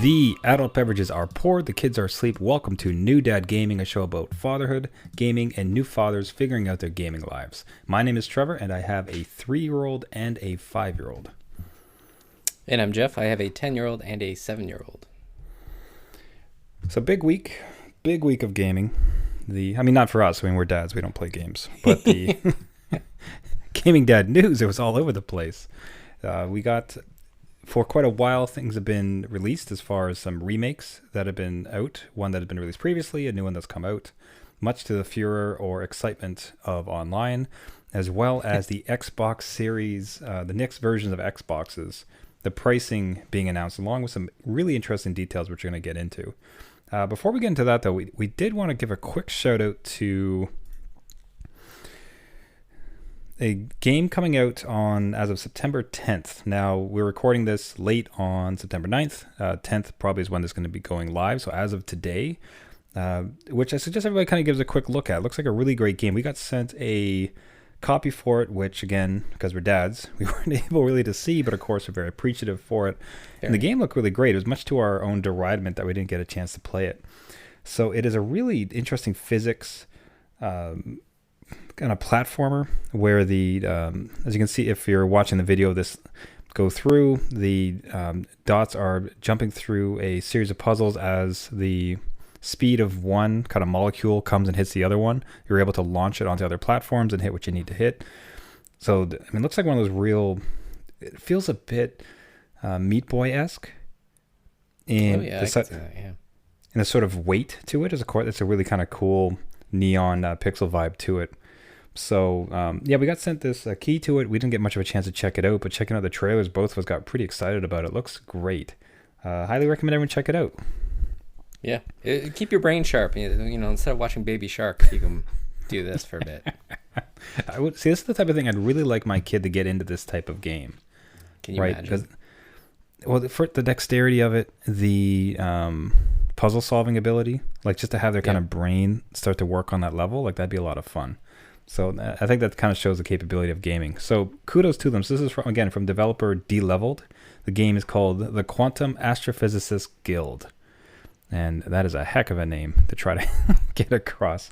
The adult beverages are poured, the kids are asleep. Welcome to New Dad Gaming, a show about fatherhood, gaming, and new fathers figuring out their gaming lives. My name is Trevor, and I have a 3-year-old and a 5-year-old. And I'm Jeff. I have a 10-year-old and a 7-year-old. So big week of gaming. Not for us. We're dads. We don't play games. But the gaming dad news, it was all over the place. For quite a while, things have been released as far as some remakes that have been out. One that had been released previously, a new one that's come out, much to the furor or excitement of online, as well as the Xbox Series, the next versions of Xboxes, the pricing being announced, along with some really interesting details which we're going to get into. Before we get into that, though, we did want to give a quick shout out to a game coming out as of September 10th. Now, we're recording this late on September 9th. 10th probably is when this is going to be going live. So as of today, which I suggest everybody kind of gives a quick look at. It looks like a really great game. We got sent a copy for it, which again, because we're dads, we weren't able really to see, but of course we're very appreciative for it. Fair. And the game looked really great. It was much to our own deridement that we didn't get a chance to play it. So it is a really interesting physics kind of platformer where as you can see if you're watching the video of this go through, the dots are jumping through a series of puzzles as the speed of one kind of molecule comes and hits the other one. You're able to launch it onto other platforms and hit what you need to hit. So, it looks like one of those it feels a bit Meat Boy-esque in a sort of weight to it. It's a really kind of cool neon pixel vibe to it. So, we got sent this key to it. We didn't get much of a chance to check it out, but checking out the trailers, both of us got pretty excited about it. It looks great. Highly recommend everyone check it out. Yeah. Keep your brain sharp. Instead of watching Baby Shark, you can do this for a bit. This is the type of thing I'd really like my kid to get into, this type of game. Can you imagine? For the dexterity of it, the puzzle solving ability, like just to have their kind of brain start to work on that level, like that'd be a lot of fun. So I think that kind of shows the capability of gaming. So kudos to them. So this is from developer D-Leveled. The game is called the Quantum Astrophysicist Guild. And that is a heck of a name to try to get across.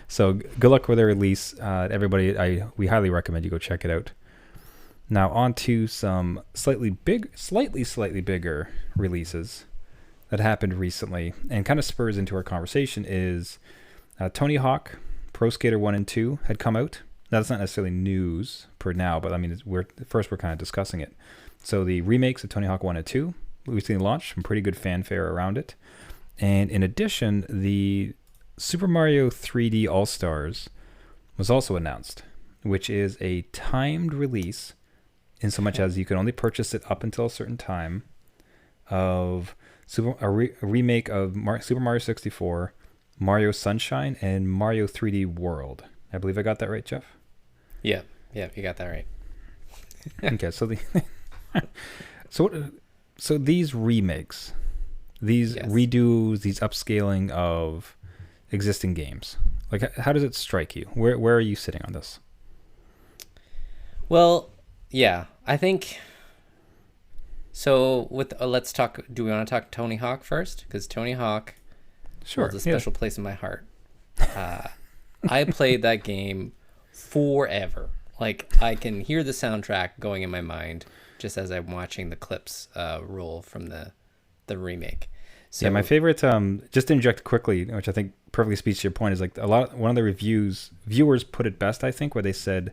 So good luck with their release. Everybody, we highly recommend you go check it out. Now on to some slightly bigger releases that happened recently and kind of spurs into our conversation is Tony Hawk Pro Skater 1 and 2 had come out. Now, that's not necessarily news per now, but we're kind of discussing it. So the remakes of Tony Hawk 1 and 2 recently launched, some pretty good fanfare around it. And in addition, the Super Mario 3D All-Stars was also announced, which is a timed release in so much as you can only purchase it up until a certain time of a remake of Super Mario 64, Mario Sunshine, and Mario 3D World. I believe I got that right, Jeff? Yeah, you got that right. Okay, so these remakes, these redos, these upscaling of existing games, like how does it strike you? Where are you sitting on this? Well, yeah, I think so. Let's talk. Do we want to talk Tony Hawk first? Because Tony Hawk holds a special place in my heart. I played that game forever. Like, I can hear the soundtrack going in my mind just as I'm watching the clips roll from the remake. So, my favorite, just to inject quickly, which I think perfectly speaks to your point, is like one of the viewers put it best, I think, where they said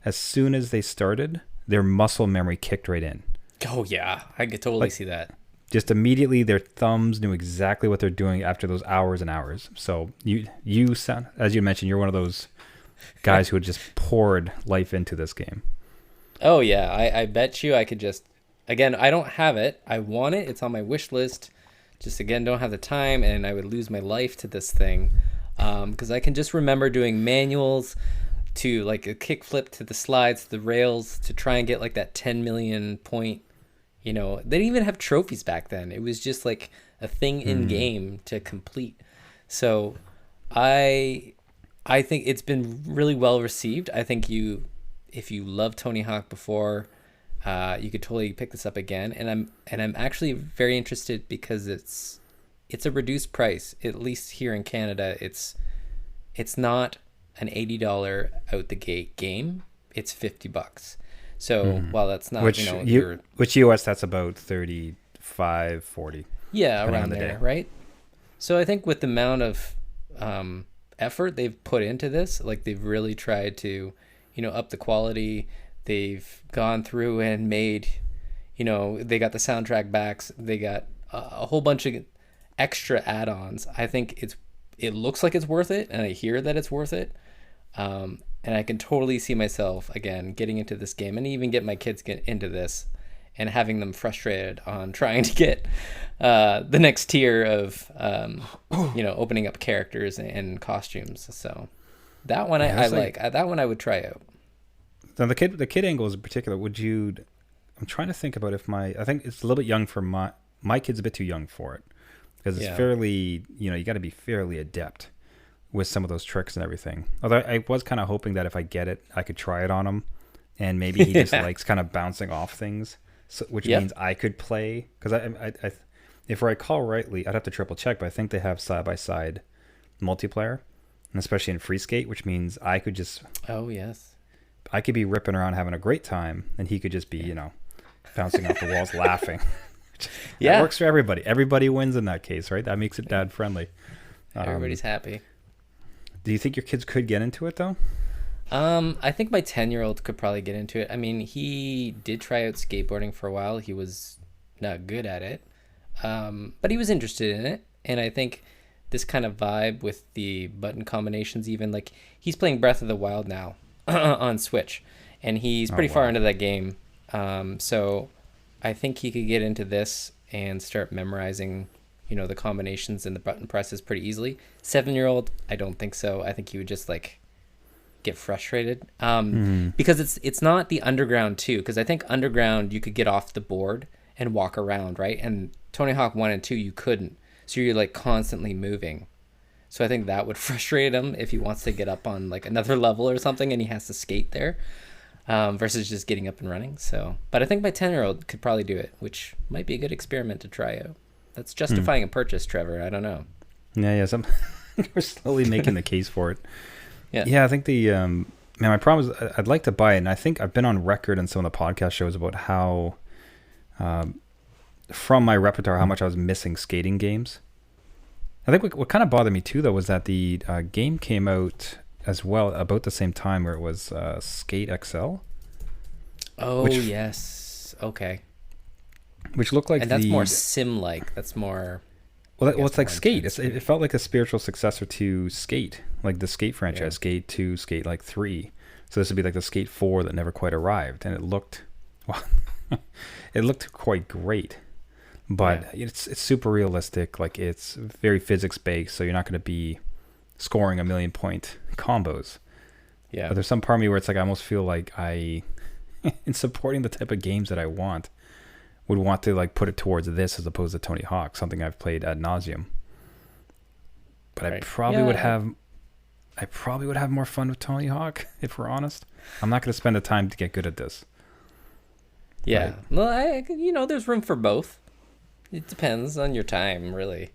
as soon as they started, their muscle memory kicked right in. Oh, yeah. I could totally see that. Just immediately, their thumbs knew exactly what they're doing after those hours and hours. So you sound, as you mentioned, you're one of those guys who had just poured life into this game. Oh, yeah. I bet you I could just, again, I don't have it. I want it. It's on my wish list. Just, again, don't have the time, and I would lose my life to this thing. Because I can just remember doing manuals to, like, a kickflip to the slides, the rails, to try and get, like, that 10 million point. They didn't even have trophies back then. It was just like a thing in game to complete. So I think it's been really well received. I think if you love Tony Hawk before, You could totally pick this up again, and I'm actually very interested because it's a reduced price. At least here in Canada, it's not an $80 out the gate game. It's $50. So while that's not, Which which US that's about 35, 40. Yeah, depending on around the there, day. right? So I think with the amount of effort they've put into this, like they've really tried to, up the quality. They've gone through and made, they got the soundtrack backs. They got a whole bunch of extra add-ons. I think it looks like it's worth it, and I hear that it's worth it. And I can totally see myself again getting into this game, and even get my kids get into this, and having them frustrated on trying to get the next tier of opening up characters and costumes. So that one I like. That one I would try out. Now the kid angle is in particular. I'm trying to think about I think it's a little bit young for my kid's a bit too young for it, because it's fairly, you got to be fairly adept with some of those tricks and everything. Although I was kind of hoping that if I get it, I could try it on him, and maybe he just likes kind of bouncing off things, which means I could play. Because I, if I recall rightly, I'd have to triple check, but I think they have side-by-side multiplayer, and especially in Free Skate, which means I could just... Oh, yes. I could be ripping around having a great time, and he could just be, bouncing off the walls laughing. That works for everybody. Everybody wins in that case, right? That makes it dad friendly. Everybody's happy. Do you think your kids could get into it though? I think my 10-year-old could probably get into it. I mean, he did try out skateboarding for a while. He was not good at it, but he was interested in it. And I think this kind of vibe with the button combinations, even like he's playing Breath of the Wild now on Switch, and he's pretty far into that game. So I think he could get into this and start memorizing, the combinations and the button presses pretty easily. 7-year-old, I don't think so. I think he would just like get frustrated, because it's not the Underground 2, because I think Underground you could get off the board and walk around, right? And Tony Hawk 1 and 2 you couldn't, so you're like constantly moving. So I think that would frustrate him if he wants to get up on like another level or something and he has to skate there, versus just getting up and running. So, but I think my 10-year-old could probably do it, which might be a good experiment to try out. That's justifying a purchase, Trevor. I don't know. Yeah. We're slowly making the case for it. Yeah. I think my problem is I'd like to buy it, and I think I've been on record in some of the podcast shows about how, from my repertoire, how much I was missing skating games. I think what kind of bothered me too, though, was that the game came out as well about the same time, where it was Skate XL. Oh, yes. Okay. Which looked like, and that's more sim-like. That's more... Well, it's like Skate. It felt like a spiritual successor to Skate, like the Skate franchise, Skate 2, Skate like 3. So this would be like the Skate 4 that never quite arrived, and it looked quite great. But it's super realistic. Like, it's very physics based, so you're not going to be scoring 1,000,000 point combos. Yeah. But there's some part of me where it's like I almost feel like in supporting the type of games that I want, would want to like put it towards this as opposed to Tony Hawk, something I've played ad nauseum. But I probably would have more fun with Tony Hawk, if we're honest. I'm not going to spend the time to get good at this. Yeah. Right? Well, there's room for both. It depends on your time, really.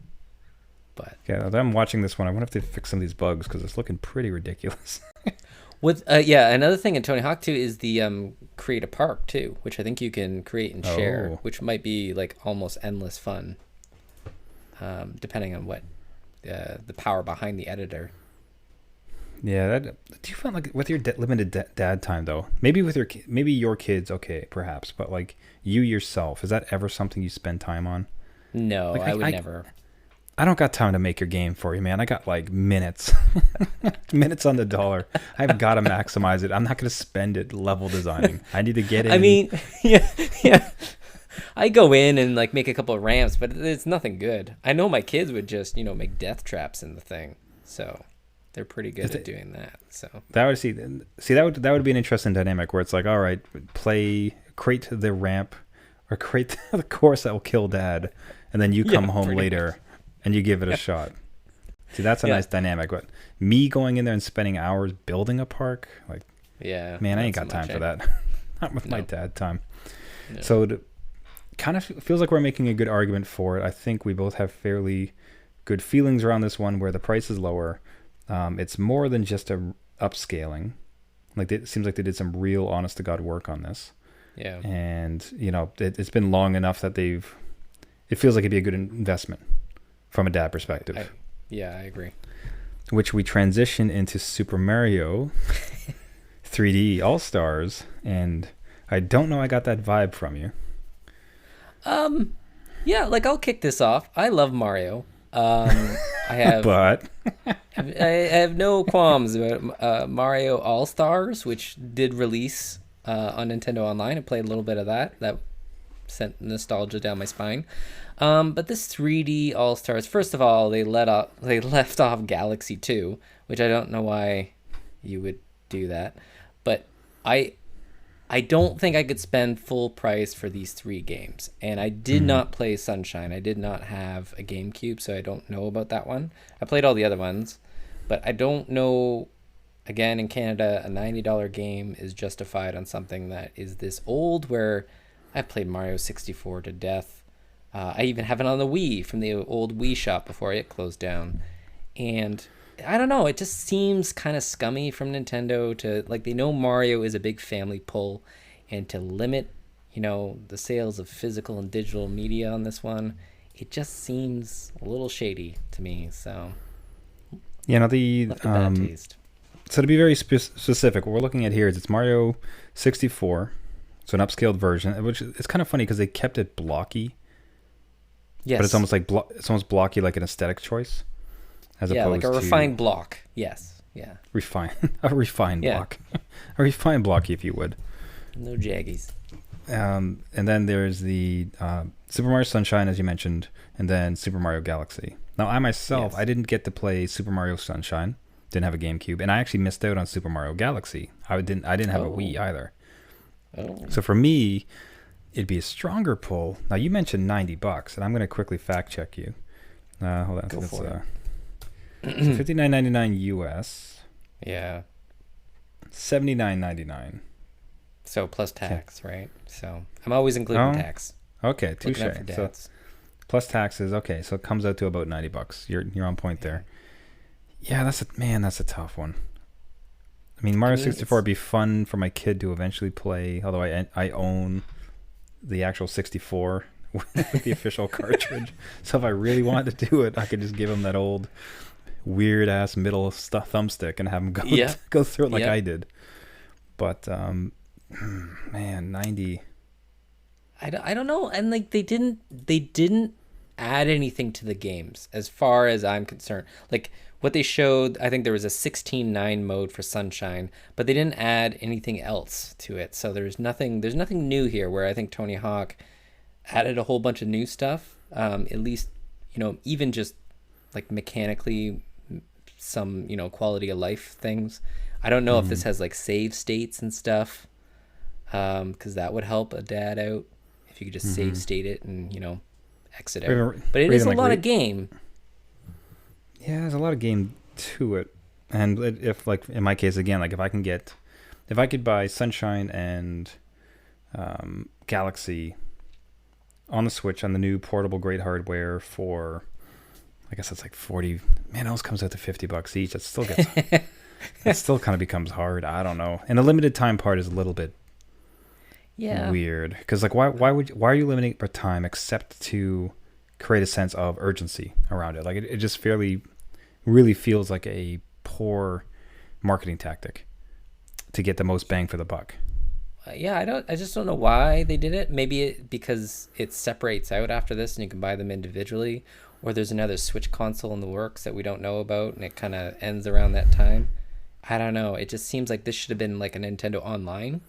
But yeah, I'm watching this one. I wonder if they fix some of these bugs, because it's looking pretty ridiculous. With another thing in Tony Hawk 2 is the create a park too, which I think you can create and share, which might be like almost endless fun, depending on what the power behind the editor. Yeah, do you find like with your limited dad time though? Maybe with your kids, okay, perhaps, but like you yourself, is that ever something you spend time on? No, like, I would never. I don't got time to make your game for you, man. I got like minutes, minutes on the dollar. I've got to maximize it. I'm not going to spend it level designing. I need to get in. I mean, yeah. I go in and like make a couple of ramps, but it's nothing good. I know my kids would just, make death traps in the thing. So they're pretty good at doing that. So that would be an interesting dynamic where it's like, all right, create the ramp or create the course that will kill dad. And then you come home later. Much. And you give it a shot. See, that's a nice dynamic. But me going in there and spending hours building a park, like, man, I ain't got time for that. not with my No. dad time. No. So it kind of feels like we're making a good argument for it. I think we both have fairly good feelings around this one where the price is lower. It's more than just a upscaling. Like it seems like they did some real honest to God work on this. Yeah. And, it's been long enough that it feels like it'd be a good investment from a dad perspective. I agree. Which we transition into Super Mario 3D All-Stars. And I don't know I got that vibe from you. Yeah, like I'll kick this off. I love Mario. I have But I have no qualms about Mario All Stars, which did release on Nintendo Online. I played a little bit of that. That sent nostalgia down my spine. But this 3D All Stars, first of all, they left off Galaxy 2, which I don't know why you would do that, but I don't think I could spend full price for these 3 games. And I did not play Sunshine. I did not have a GameCube, so I don't know about that one. I played all the other ones, but I don't know. Again, in Canada, a $90 game is justified on something that is this old, where I played Mario 64 to death. I even have it on the Wii from the old Wii shop before it closed down. And I don't know, it just seems kind of scummy from Nintendo to, like, they know Mario is a big family pull, and to limit, the sales of physical and digital media on this one, it just seems a little shady to me. So, the left a bad taste. So to be very specific, what we're looking at here is it's Mario 64, so an upscaled version, which is kind of funny because they kept it blocky. Yes, but it's almost like it's almost blocky, like an aesthetic choice, as opposed like a to refined block. Yes, yeah, a refined block, a refined blocky, if you would. No jaggies. And then there's the Super Mario Sunshine, as you mentioned, and then Super Mario Galaxy. Now, I myself, I didn't get to play Super Mario Sunshine. Didn't have a GameCube, and I actually missed out on Super Mario Galaxy. I didn't have a Wii either. Oh. So for me, it'd be a stronger pull. Now you mentioned $90, and I'm going to quickly fact check you. Hold on, Go for it. So $59.99 US. Yeah. $79.99. So plus tax, right? So I'm always including tax. Okay, touche. Looking out for So dads. plus taxes. Okay, so it comes out to about $90. You're on point there. Yeah, that's a tough one. I mean, Mario 64 would be fun for my kid to eventually play, although I own the actual 64 with the official cartridge. So if I really wanted to do it, I could just give him that old weird ass middle thumbstick and have him go through it like I did. But man, 90. I don't know, and like they didn't add anything to the games as far as I'm concerned. Like what they showed, I think there was a 16:9 mode for Sunshine, but they didn't add anything else to it. So there's nothing new here, where I think Tony Hawk added a whole bunch of new stuff. At least, even just like mechanically, some, quality of life things. I don't know if this has like save states and stuff, because that would help a dad out if you could just save state it and, exit out. But it is a lot of game. Yeah, there's a lot of game to it. And if, like, in my case, again, like if I could buy Sunshine and Galaxy on the Switch on the new portable great hardware for, I guess that's like 40, man, it almost comes out to $50 each. That still gets, it still kind of becomes hard. I don't know. And the limited time part is a little bit weird. Because, like, why are you limiting it for time except to create a sense of urgency around it? Like, it just really feels like a poor marketing tactic to get the most bang for the buck. I just don't know why they did it. Maybe because it separates out after this and you can buy them individually, or there's another Switch console in the works that we don't know about and it kind of ends around that time. I don't know. It just seems like this should have been like a Nintendo Online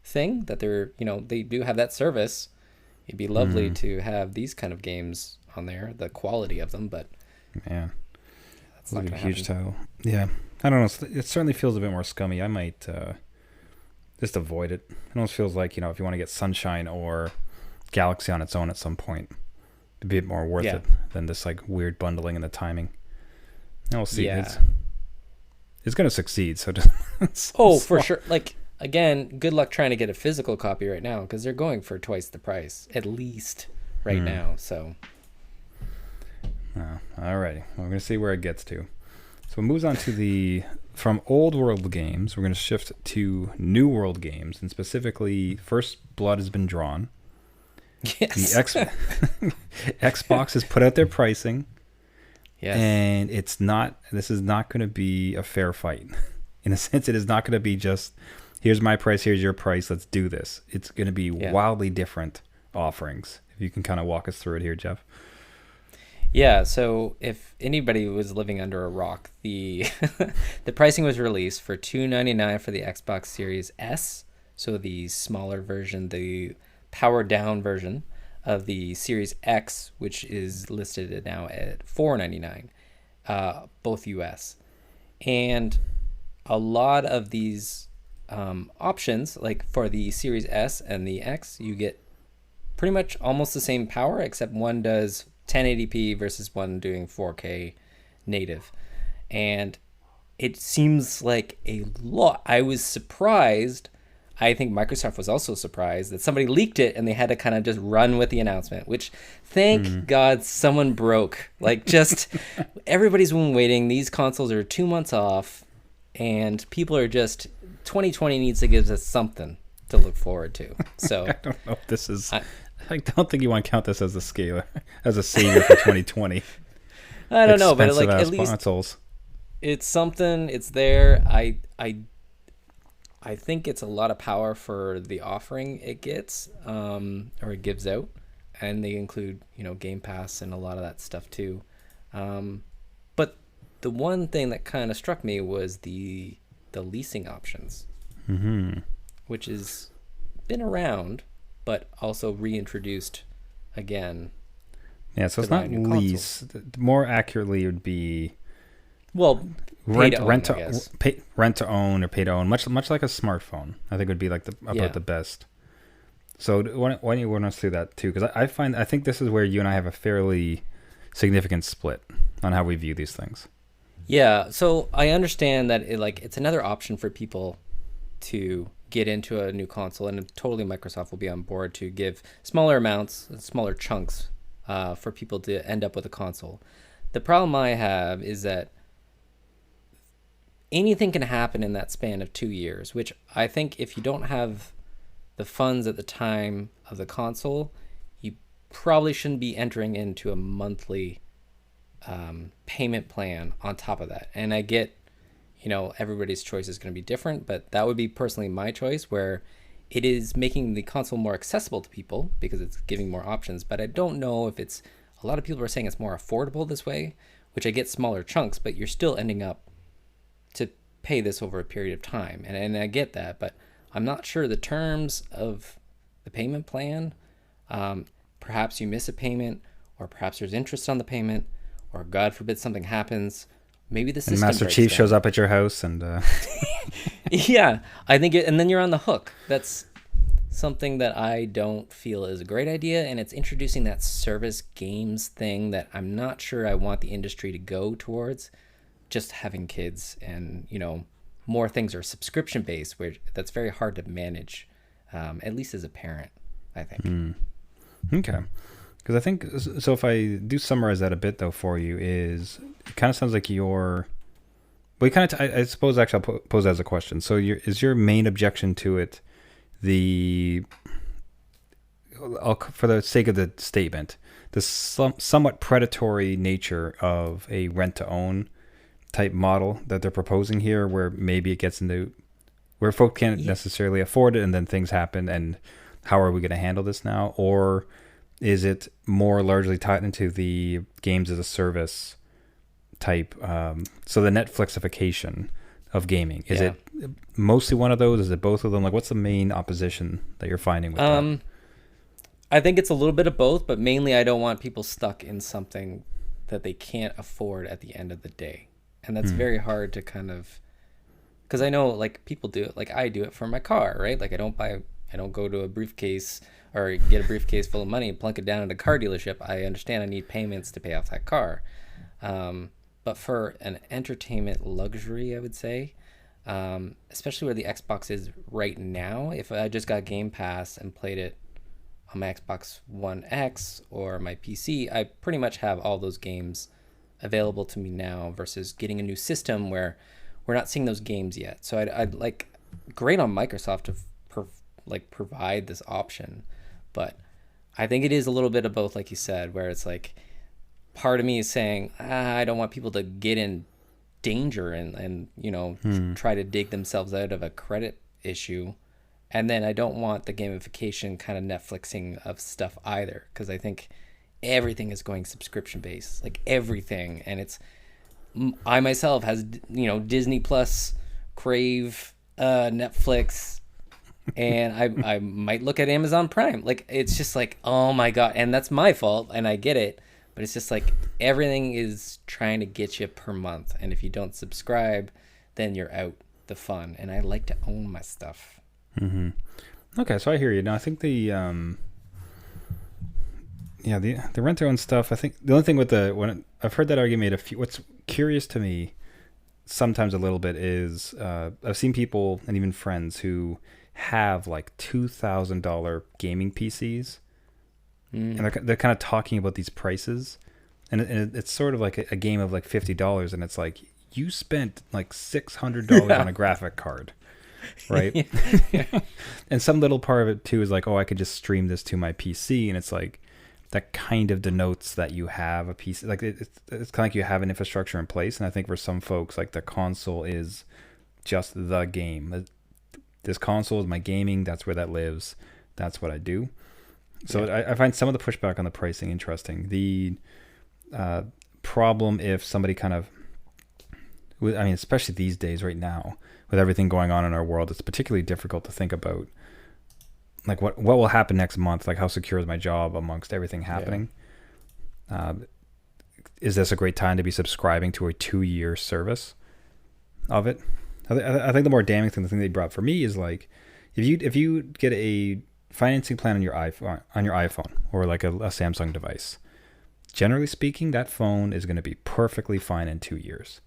thing, that they do have that service. It'd be lovely to have these kind of games on there, the quality of them, but yeah, that's not a huge title. Yeah, I don't know. It certainly feels a bit more scummy. I might just avoid it. It almost feels like, if you want to get Sunshine or Galaxy on its own at some point, it'd be a bit more worth it than this like weird bundling and the timing. And we'll see. It's going to succeed. So for sure. Like, again, good luck trying to get a physical copy right now because they're going for twice the price at least right now. So, alrighty, we're gonna see where it gets to. So it moves on to from old world games. We're gonna shift to new world games, and specifically, First Blood has been drawn. yes, The Xbox has put out their pricing. yes, And this is not going to be a fair fight. In a sense, it is not going to be just, here's my price, here's your price, let's do this. It's going to be wildly different offerings. If you can kind of walk us through it here, Jeff. Yeah, so if anybody was living under a rock, the the pricing was released for $299 for the Xbox Series S, so the smaller version, the powered down version of the Series X, which is listed now at $499, both US. And a lot of these options, like for the Series S and the X, you get pretty much almost the same power, except one does 1080p versus one doing 4K native. And it seems like a lot. I was surprised. I think Microsoft was also surprised that somebody leaked it and they had to kind of just run with the announcement, which thank God someone broke. Like, just everybody's been waiting. These consoles are 2 months off and people are just, 2020 needs to give us something to look forward to. So I don't know if this is, I don't think you want to count this as a savior for 2020. I don't know, but like at least consoles. It's something. It's there. I think it's a lot of power for the offering it gets, or it gives out, and they include Game Pass and a lot of that stuff too. But the one thing that kind of struck me was the leasing options, which has been around, but also reintroduced again. Yeah, so it's not lease. More accurately, it would be rent to own or pay to own, much like a smartphone. I think would be like the best. So why don't you run us through that too? Because I think this is where you and I have a fairly significant split on how we view these things. Yeah, so I understand that it's another option for people to get into a new console, and totally Microsoft will be on board to give smaller amounts, smaller chunks for people to end up with a console. The problem I have is that anything can happen in that span of 2 years, which I think if you don't have the funds at the time of the console, you probably shouldn't be entering into a monthly payment plan on top of that. And I get, everybody's choice is going to be different, but that would be personally my choice, where it is making the console more accessible to people because it's giving more options. But I don't know if a lot of people are saying it's more affordable this way, which I get smaller chunks, but you're still ending up to pay this over a period of time. And I get that, but I'm not sure the terms of the payment plan. Perhaps you miss a payment, or perhaps there's interest on the payment, or God forbid something happens. Maybe the system Master Chief shows up at your house and yeah, I think and then you're on the hook. That's something that I don't feel is a great idea, and it's introducing that service games thing that I'm not sure I want the industry to go towards. Just having kids and more things are subscription based, where that's very hard to manage, at least as a parent, I think. Okay. Because I think, so if I do summarize that a bit, though, for you, it kind of sounds like I suppose actually I'll pose that as a question. So is your main objection to it for the sake of the statement, the somewhat predatory nature of a rent-to-own type model that they're proposing here, where maybe it gets into where folk can't necessarily afford it and then things happen, and how are we going to handle this now? Or is it more largely tied into the games as a service type? So the Netflixification of gaming, is it mostly one of those? Is it both of them? Like, what's the main opposition that you're finding with that? I think it's a little bit of both, but mainly I don't want people stuck in something that they can't afford at the end of the day. And that's very hard to kind of, because I know like people do it, like I do it for my car, right? Like I don't go to a briefcase or get a briefcase full of money and plunk it down at a car dealership. I understand I need payments to pay off that car. But for an entertainment luxury, I would say, especially where the Xbox is right now. If I just got Game Pass and played it on my Xbox One X or my PC, I pretty much have all those games available to me now versus getting a new system where we're not seeing those games yet. So I'd like, great on Microsoft to provide this option, but I think it is a little bit of both, like you said, where it's like part of me is saying, I don't want people to get in danger and try to dig themselves out of a credit issue. And then I don't want the gamification kind of Netflixing of stuff either, because I think everything is going subscription based, like everything. And I myself has, Disney Plus, Crave, Netflix, and I might look at Amazon Prime. Like, it's just like, oh my God. And that's my fault, and I get it. But it's just like everything is trying to get you per month. And if you don't subscribe, then you're out the fun. And I like to own my stuff. Mm-hmm. Okay, so I hear you. Now, I think the rent to own stuff, I think the only thing with when I've heard that argument what's curious to me sometimes a little bit is I've seen people and even friends who have like $2,000 gaming PCs, and they're kind of talking about these prices, and it's sort of like a game of like $50, and it's like you spent like $600 on a graphic card, right? And some little part of it too is like, oh, I could just stream this to my PC, and it's like that kind of denotes that you have a PC. Like it's kind of like you have an infrastructure in place, and I think for some folks, like the console is just the game. This console is my gaming. That's where that lives. That's what I do. So I find some of the pushback on the pricing interesting. The problem if somebody kind of, I mean, especially these days right now, with everything going on in our world, it's particularly difficult to think about, like what will happen next month, like how secure is my job amongst everything happening. Is this a great time to be subscribing to a 2-year service of it? I think the more damning thing, the thing they brought for me is like, if you get a financing plan on your iPhone or like a Samsung device, generally speaking, that phone is going to be perfectly fine in 2 years.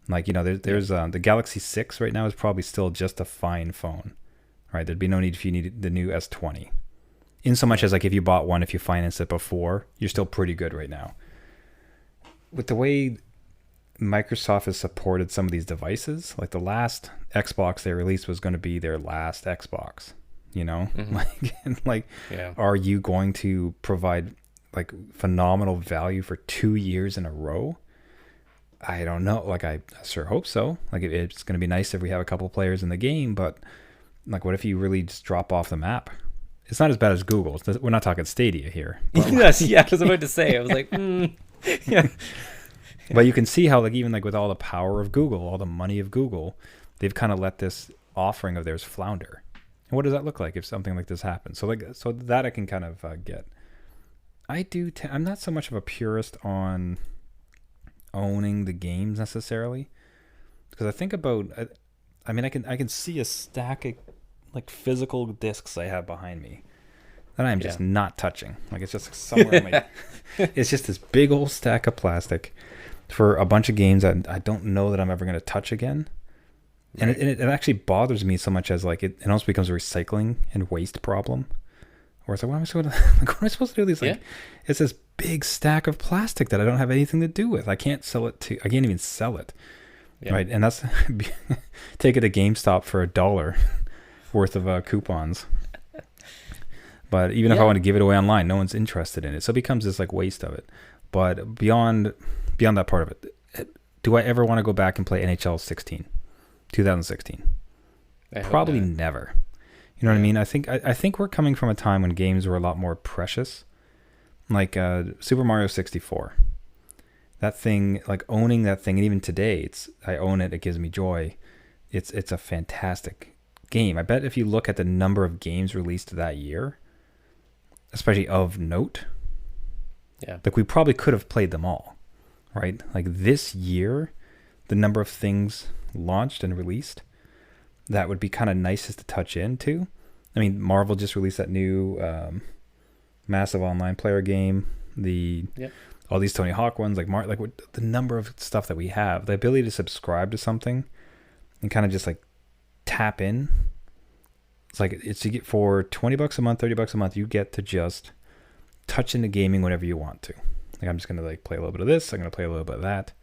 Like, there's the Galaxy 6 right now is probably still just a fine phone, right? There'd be no need if you needed the new S20. In so much as like if you bought one, if you financed it before, you're still pretty good right now. With the way Microsoft has supported some of these devices, like the last Xbox they released was going to be their last Xbox, Are you going to provide like phenomenal value for 2 years in a row? I don't know. Like, I sure hope so. Like, it's going to be nice if we have a couple players in the game, but like, what if you really just drop off the map? It's not as bad as Google. We're not talking Stadia here. Yes, I was about to say. I was like, yeah. But you can see how, like, even like with all the power of Google, all the money of Google, they've kind of let this offering of theirs flounder. And what does that look like if something like this happens? So that I can kind of get. I'm not so much of a purist on owning the games necessarily, because I think about, I mean, I can see a stack of like physical discs I have behind me that I'm just not touching. Like, it's just somewhere in my, it's just this big old stack of plastic for a bunch of games that I don't know that I'm ever going to touch again. And it actually bothers me so much as like it almost becomes a recycling and waste problem. Where it's like, what am I supposed to do with these? Like, it's this big stack of plastic that I don't have anything to do with. I can't even sell it. Yeah. Right. And that's, take it to GameStop for $1 worth of coupons. But even if I want to give it away online, no one's interested in it. So it becomes this like waste of it. But beyond that part of it, do I ever want to go back and play NHL 2016? Probably never. You know what I mean? I think we're coming from a time when games were a lot more precious. Like Super Mario 64. That thing, like owning that thing, and even today, I own it. It gives me joy. It's a fantastic game. I bet if you look at the number of games released that year, especially of note, like we probably could have played them all, right? Like this year, the number of things launched and released that would be kind of nicest to touch into. I mean, Marvel just released that new massive online player game. All these Tony Hawk ones, like the number of stuff that we have, the ability to subscribe to something and kind of just like tap in. It's like it's you get for $20 a month, $30 a month, you get to just touch into gaming whenever you want to. Like I'm just gonna like play a little bit of this. I'm gonna play a little bit of that.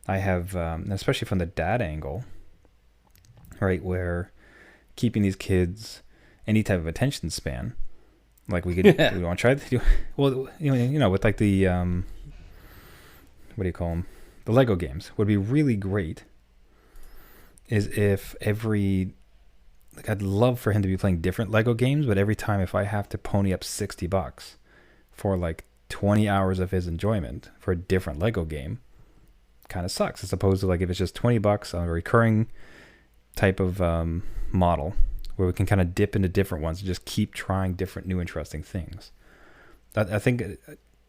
I have, especially from the dad angle, right, where keeping these kids any type of attention span, like we could, we want to try to do, well, with like the, what do you call them? The Lego games would be really great. Is if like I'd love for him to be playing different Lego games, but every time if I have to pony up $60 for like 20 hours of his enjoyment for a different Lego game, kind of sucks, as opposed to like if it's just $20 on a recurring type of model where we can kind of dip into different ones and just keep trying different new interesting things. I think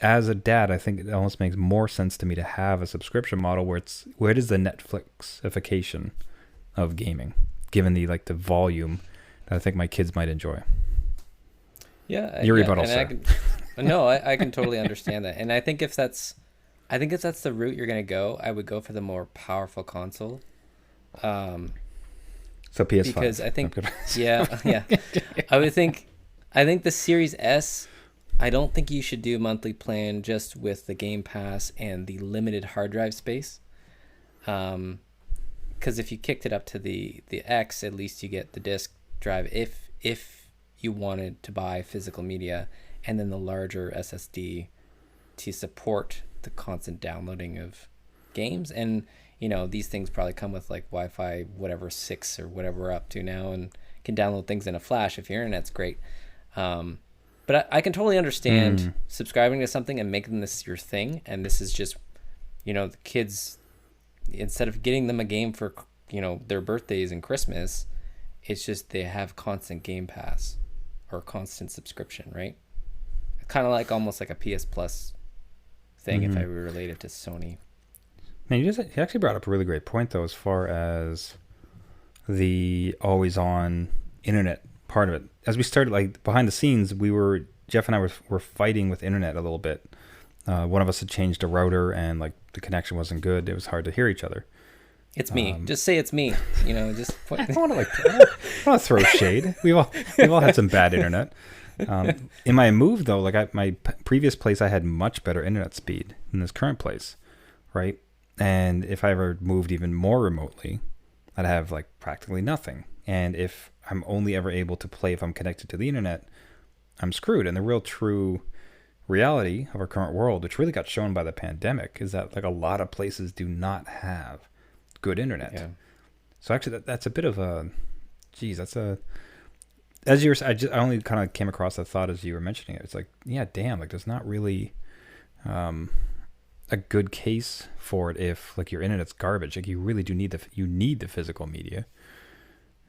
as a dad, I think it almost makes more sense to me to have a subscription model where it is the Netflixification of gaming, given the like the volume that I think my kids might enjoy. Yeah, your rebuttal, sir. I can totally understand that, and I think if that's the route you're gonna go, I would go for the more powerful console. So PS5. Because I think, yeah. I think the Series S, I don't think you should do a monthly plan just with the Game Pass and the limited hard drive space. Because if you kicked it up to the X, at least you get the disk drive if you wanted to buy physical media, and then the larger SSD to support the constant downloading of games. And these things probably come with like Wi-Fi, whatever 6 or whatever we're up to now, and can download things in a flash if your internet's great. But I can totally understand subscribing to something and making this your thing. And this is just, the kids, instead of getting them a game for, their birthdays and Christmas, it's just they have constant Game Pass or constant subscription, right? Kind of like almost like a PS Plus thing if I relate it to Sony. Man, you actually brought up a really great point, though, as far as the always-on internet part of it. As we started, like, behind the scenes, Jeff and I were fighting with internet a little bit. One of us had changed a router, and, like, the connection wasn't good. It was hard to hear each other. It's me. Just say it's me. Just I don't want to throw shade. We've all had some bad internet. In my move, though, like my previous place, I had much better internet speed than this current place, right? And if I ever moved even more remotely, I'd have like practically nothing. And if I'm only ever able to play if I'm connected to the internet, I'm screwed. And the real true reality of our current world, which really got shown by the pandemic, is that like a lot of places do not have good internet. Yeah. So actually that's a bit of a, I only kind of came across that thought as you were mentioning it. It's like, yeah, damn, like there's not really a good case for it if like your internet's garbage. Like you really do need the physical media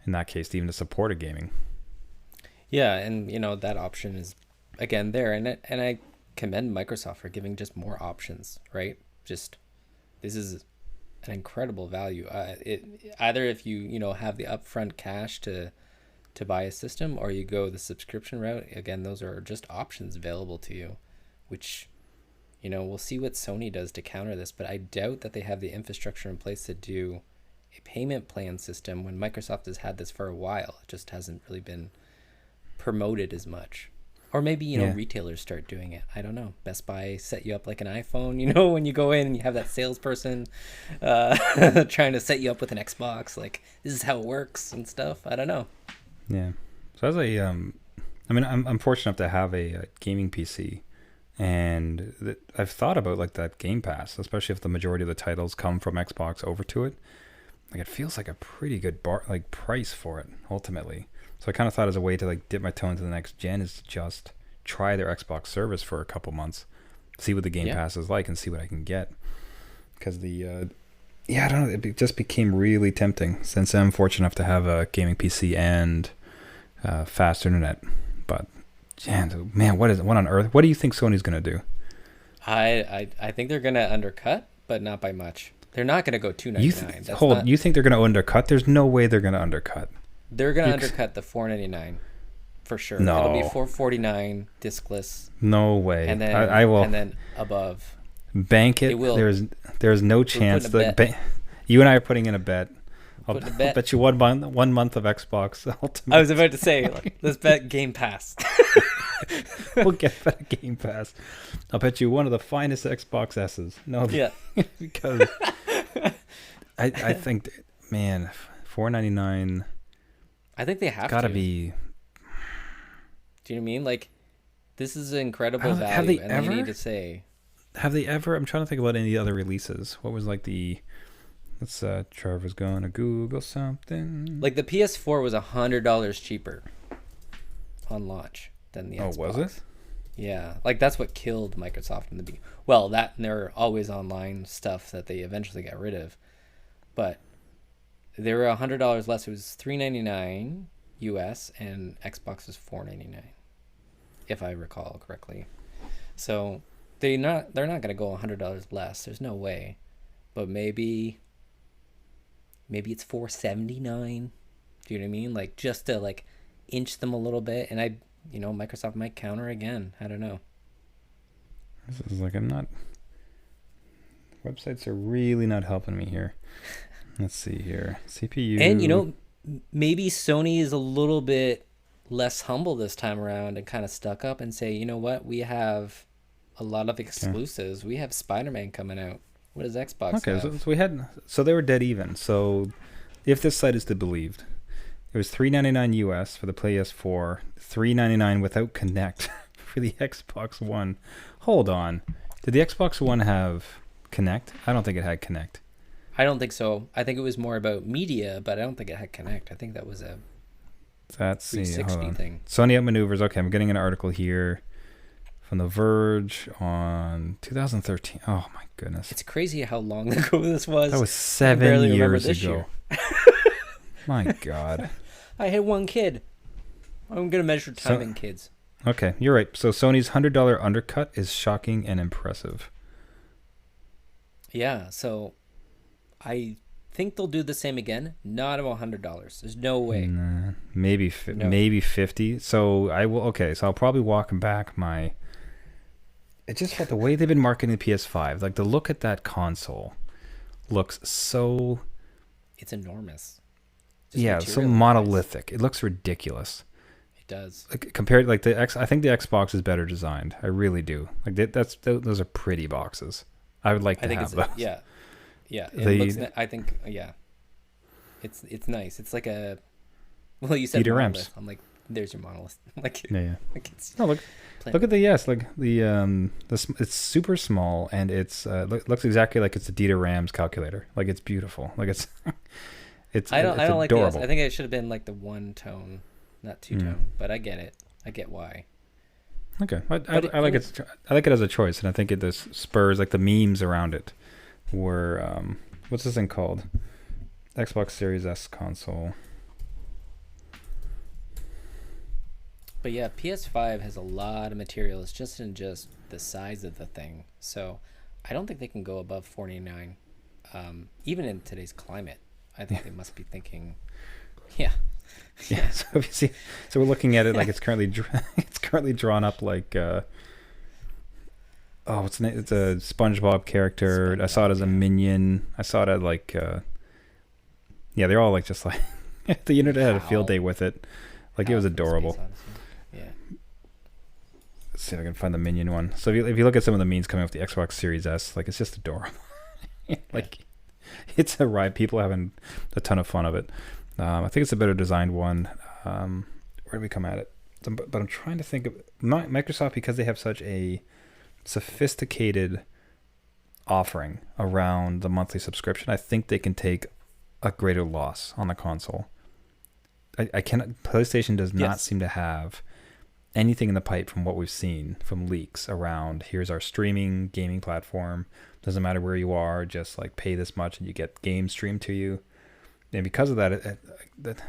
in that case, even to support a gaming. Yeah, and that option is again there, and I commend Microsoft for giving just more options, right? Just this is an incredible value. Either if you have the upfront cash to buy a system, or you go the subscription route. Again, those are just options available to you, which we'll see what Sony does to counter this, but I doubt that they have the infrastructure in place to do a payment plan system when Microsoft has had this for a while. It just hasn't really been promoted as much. Or maybe, retailers start doing it. I don't know. Best Buy set you up like an iPhone, when you go in and you have that salesperson trying to set you up with an Xbox, like this is how it works and stuff. I don't know. Yeah. So as I'm fortunate enough to have a gaming PC. And I've thought about like that Game Pass, especially if the majority of the titles come from Xbox over to it. Like it feels like a pretty good price for it ultimately. So I kind of thought as a way to like dip my toe into the next gen is to just try their Xbox service for a couple months, see what the Game Pass is like, and see what I can get. Because I don't know, it just became really tempting since I'm fortunate enough to have a gaming PC and fast internet, but. Man, what on earth? What do you think Sony's going to do? I think they're going to undercut, but not by much. They're not going to go $299. You think they're going to undercut? There's no way they're going to undercut. They're going to undercut the $499 for sure. No. It'll be $449 discless. No way. And then I will. And then above. Bank it. There's no chance. You and I are putting in a bet Putting a I'll bet. bet you 1 month of Xbox Ultimate. I was about to say, like, let's bet Game Pass. We'll get that Game Pass. I'll bet you one of the finest Xbox S's. No, Yeah. because I think, man, $499. I think they have Gotta to. be. Do you know what I mean? Like, this is incredible Have value, they and ever? they need to say, Have they ever? I'm trying to think about any other releases. What was like the? Let's. Trevor's gonna Google something. like, the PS4 was $100 cheaper on launch than the Xbox. Oh, was it? Yeah, like that's what killed Microsoft in the beginning. Well, that and their always online stuff that they eventually got rid of, but they were $100 less. It was $399 US, and Xbox was $499, if I recall correctly. So they're not gonna go $100 less. There's no way, but maybe it's $479. Do you know what I mean? Like, just to like inch them a little bit, and Microsoft might counter again. I don't know. This is like I'm not. Websites are really not helping me here. Let's see here. CPU. And maybe Sony is a little bit less humble this time around and kind of stuck up and say, you know what, we have a lot of exclusives. Okay. We have Spider-Man coming out. What does Xbox have? Okay, so they were dead even. So if this site is to be believed, it was $399 US for the PS4, $399 without Connect for the Xbox One. Hold on. Did the Xbox One have Connect? I don't think it had Connect. I don't think so. I think it was more about media, but I don't think it had Connect. I think that was a 360 thing. Sony outmaneuvers. Okay, I'm getting an article here from The Verge on 2013. Oh my goodness. It's crazy how long ago this was. That was 7 years ago. My God. I had one kid. I'm going to measure time in kids. Okay, you're right. So Sony's $100 undercut is shocking and impressive. Yeah, so I think they'll do the same again. Not about $100. There's no way. Nah, maybe 50. So I will. Okay, so I'll probably walk back my. It just felt the way they've been marketing the PS5. Like the look at that looks so. It's enormous. Yeah, so monolithic. It looks ridiculous. It does. Like compared, like I think the Xbox is better designed. I really do. Like those are pretty boxes. I would like to have those. Yeah. It looks. I think. Yeah. It's nice. It's like a. Well, you said monolith. I'm like, there's your monolith. Like. Yeah. Like it's. No, look at the it's super small and it's looks exactly like it's a Dita Rams calculator. Like it's beautiful. Like it's. I don't adorable. like this. I think it should have been like the one tone, not two tone. But I get it. I get why. Okay, I like it. I like it as a choice, and I think it spurs like the memes around it. Were what's this thing called? Xbox Series S console. But yeah, PS5 has a lot of material. It's just the size of the thing. So I don't think they can go above $499. Even in today's climate, I think they must be thinking, yeah. So if you see, so we're looking at it like it's currently drawn up like what's the name? It's a SpongeBob character. I saw it as a minion. I saw it as like they're all like just like the internet had a field day with it. Like it was adorable. Yeah. Let's see if I can find the minion one. So if you look at some of the memes coming off the Xbox Series S, like it's just adorable. Like it's a ride. People are having a ton of fun of it. I think it's a better designed one. Where do we come at it? But I'm trying to think of Microsoft, because they have such a sophisticated offering around the monthly subscription. I think they can take a greater loss on the console. I cannot. PlayStation does not seem to have anything in the pipe from what we've seen from leaks around. Here's our streaming gaming platform. Doesn't matter where you are, just like pay this much and you get games streamed to you. And because of that,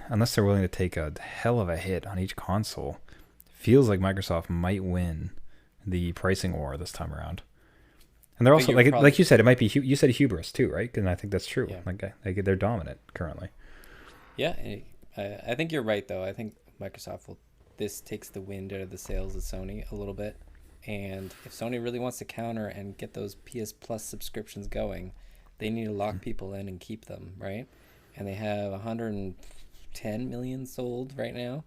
unless they're willing to take a hell of a hit on each console, it feels like Microsoft might win the pricing war this time around. And they're also like you said, it might be. You said hubris too, right? And I think that's true. Yeah. Like they're dominant currently. Yeah, I think you're right though. I think Microsoft this takes the wind out of the sails of Sony a little bit. And if Sony really wants to counter and get those PS Plus subscriptions going, they need to lock people in and keep them, right? and they have 110 million sold right now.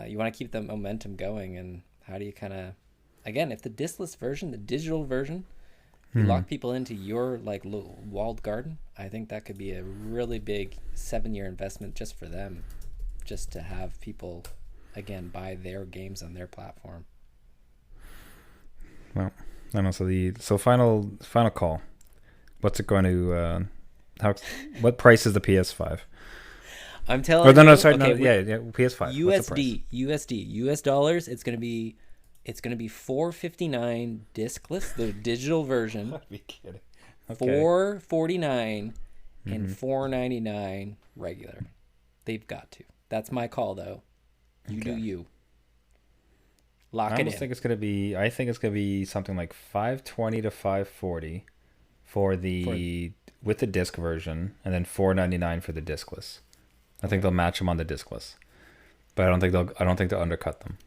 You want to keep the momentum going, and how do you kind of, again, if the discless version, the digital version, you lock people into your like walled garden, I think that could be a really big 7-year investment just for them, just to have people again buy their games on their platform. Well, and also so final call. What's it going to? What price is the PS5? I'm telling you. No, sorry, okay, yeah, PS5. USD, US dollars. It's gonna be $459 discless, the digital version. I'd be kidding. Okay. $449 and $499 regular. They've got to. That's my call, though. You do you. Lock it in. I think it's gonna be something like $520 to $540 for with the disc version, and then $499 for the discless. I think they'll match them on the discless, but I don't think they'll undercut them.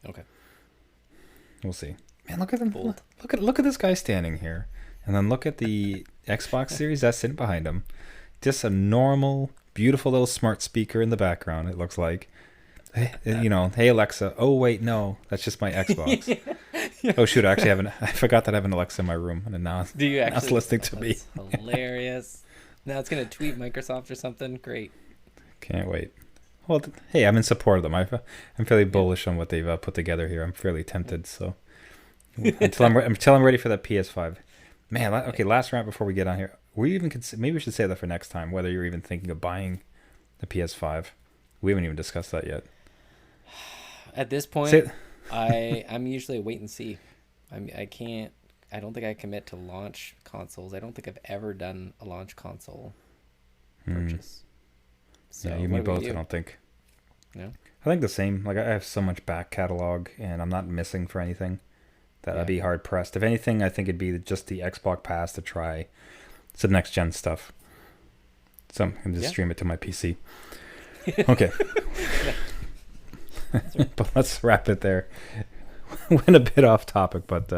Okay. We'll see. Man, look at them. Look at this guy standing here, and then look at the Xbox Series S sitting behind him. Just a normal, beautiful little smart speaker in the background. It looks like. Hey, hey Alexa. Oh wait, no, that's just my Xbox. Yeah. Oh shoot, I forgot that I have an Alexa in my room, and now it's listening to me. Hilarious. Now it's gonna tweet Microsoft or something. Great. Can't wait. Well, hey, I'm in support of them. I'm fairly bullish on what they've put together here. I'm fairly tempted. So until I'm ready for that PS5. Man, okay. Last rant before we get on here. Maybe we should say that for next time. Whether you're even thinking of buying the PS5, we haven't even discussed that yet. At this point, I'm usually a wait and see. I don't think I commit to launch consoles. I don't think I've ever done a launch console purchase. So yeah, you and me both. I don't think. No. I think the same. Like I have so much back catalog, and I'm not missing for anything. That I'd be hard pressed. If anything, I think it'd be just the Xbox Pass to try some next gen stuff. So I can just stream it to my PC. Okay. But let's wrap it there. Went a bit off topic, but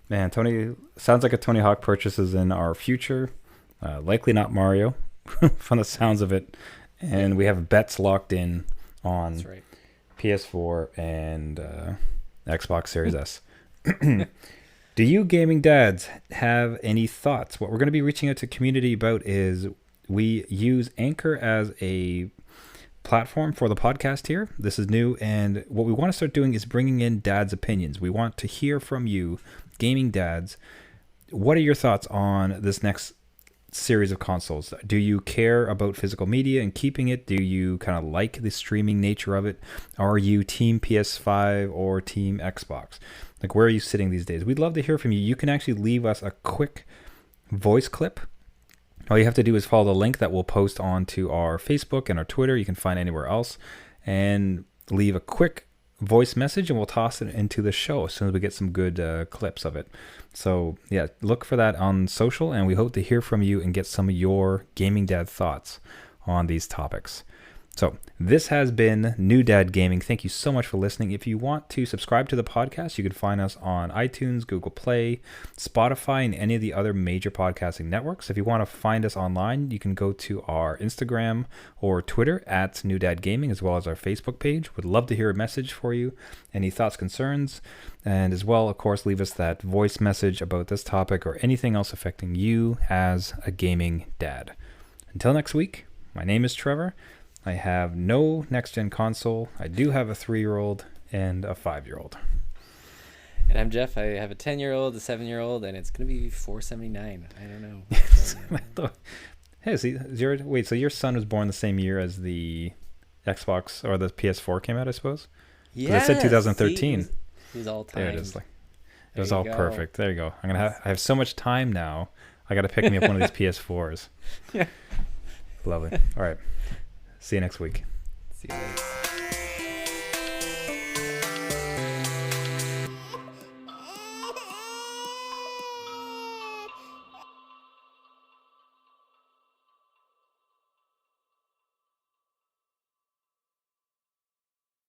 man, Tony sounds like a Tony Hawk purchase is in our future. Likely not Mario, from the sounds of it. And we have bets locked in on PS4 and Xbox Series S. Do you gaming dads have any thoughts? What we're going to be reaching out to community about is we use Anchor as a platform for the podcast here. This is new, and what we want to start doing is bringing in dads' opinions. We want to hear from you, gaming dads. What are your thoughts on this next series of consoles? Do you care about physical media and keeping it? Do you kind of like the streaming nature of it? Are you team PS5 or team Xbox? Like, where are you sitting these days? We'd love to hear from you. You can actually leave us a quick voice clip. All you have to do is follow the link that we'll post onto our Facebook and our Twitter. You can find anywhere else, and leave a quick voice message, and we'll toss it into the show as soon as we get some good clips of it. So yeah, look for that on social, and we hope to hear from you and get some of your gaming dad thoughts on these topics. So this has been New Dad Gaming. Thank you so much for listening. If you want to subscribe to the podcast, you can find us on iTunes, Google Play, Spotify, and any of the other major podcasting networks. If you want to find us online, you can go to our Instagram or Twitter at New Dad Gaming, as well as our Facebook page. Would love to hear a message for you, any thoughts, concerns, and as well, of course, leave us that voice message about this topic or anything else affecting you as a gaming dad. Until next week, my name is Trevor. I have no next-gen console. I do have a 3-year-old and a 5-year-old. And I'm Jeff. I have a 10-year-old, a 7-year-old, and it's going to be $479. I don't know. Hey, so your son was born the same year as the Xbox or the PS4 came out, I suppose? Yeah. It said 2013. It was all time. There it is. It was all perfect. There you go. I have so much time now. I got to pick me up one of these PS4s. Yeah. Lovely. All right. See you next week. See you later.